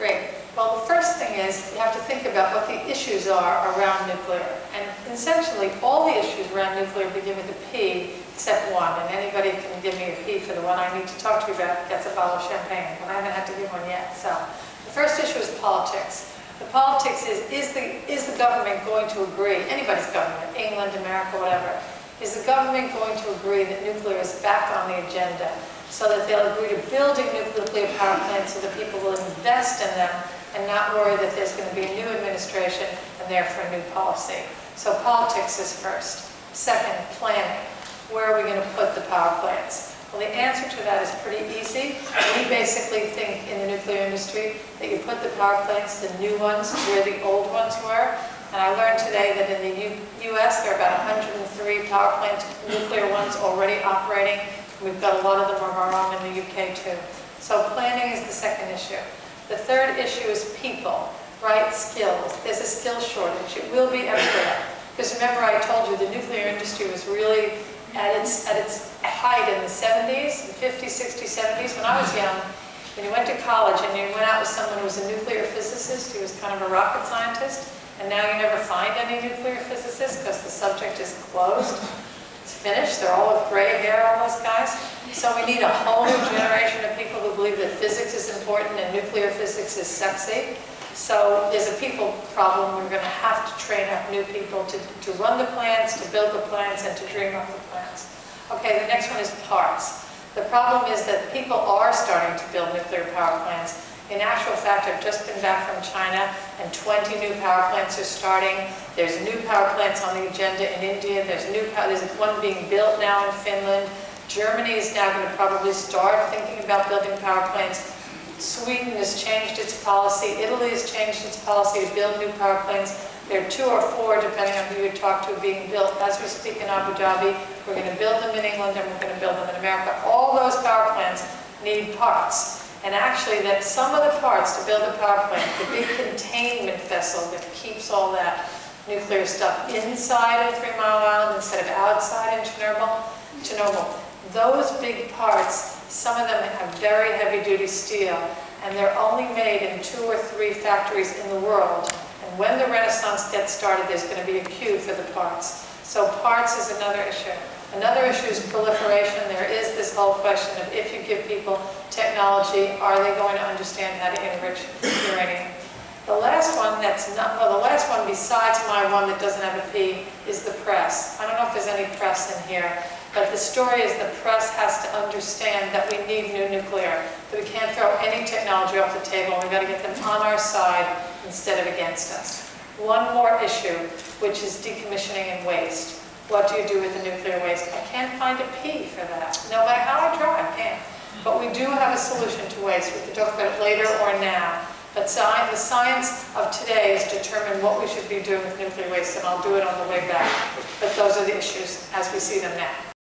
Great. Well, the first thing is you have to think about what the issues are around nuclear. And essentially, all the issues around nuclear begin with a P, except one. And anybody can give me a P for the one I need to talk to you about gets a bottle of champagne. But I haven't had to give one yet. So the first issue is politics. The politics is the government going to agree, anybody's government, England, America, whatever, is the government going to agree that nuclear is back on the agenda so that they'll agree to building nuclear power plants so that people will invest in them and not worry that there's going to be a new administration and therefore a new policy. So politics is first. Second, planning. Where are we going to put the power plants? Well, the answer to that is pretty easy. We basically think in the nuclear industry that you put the power plants, the new ones, where the old ones were. And I learned today that in the US there are about 103 power plants, nuclear ones already operating. We've got a lot of them of our own in the UK too. So planning is the second issue. The third issue is people, right? Skills. There's a skill shortage. It will be everywhere. Because remember I told you the nuclear industry was really at its height in the 70s, the 50s, 60s, 70s. When I was young, when you went to college and you went out with someone who was a nuclear physicist, he was kind of a rocket scientist, and now you never find any nuclear physicists because the subject is closed. It's finished. They're all with gray hair, all those guys. So we need a whole new generation of people who believe that physics is important and nuclear physics is sexy. So there's a people problem. We're going to have to train up new people to run the plants, to build the plants, and to dream up the plants. Okay, the next one is parts. The problem is that people are starting to build nuclear power plants. In actual fact, I've just been back from China, and 20 new power plants are starting. There's new power plants on the agenda in India. There's one being built now in Finland. Germany is now going to probably start thinking about building power plants. Sweden has changed its policy. Italy has changed its policy to build new power plants. There are 2 or 4, depending on who you talk to, being built as we speak in Abu Dhabi. We're going to build them in England, and we're going to build them in America. All those power plants need parts. And actually, that some of the parts to build a power plant, the big containment vessel that keeps all that nuclear stuff inside of 3 Mile Island instead of outside in Chernobyl, those big parts, some of them have very heavy-duty steel, and they're only made in 2 or 3 factories in the world. And when the Renaissance gets started, there's going to be a queue for the parts. So parts is another issue. Another issue is proliferation. There is this whole question of if you give people technology, are they going to understand how to enrich uranium? The last one the last one besides my one that doesn't have a P is the press. I don't know if there's any press in here, but the story is the press has to understand that we need new nuclear, that we can't throw any technology off the table, and we've got to get them on our side instead of against us. One more issue, which is decommissioning and waste. What do you do with the nuclear waste? I can't find a P for that. No matter how I try, I can't. But we do have a solution to waste. We can talk about it later or now. But the science of today is determine what we should be doing with nuclear waste, and I'll do it on the way back. But those are the issues as we see them now.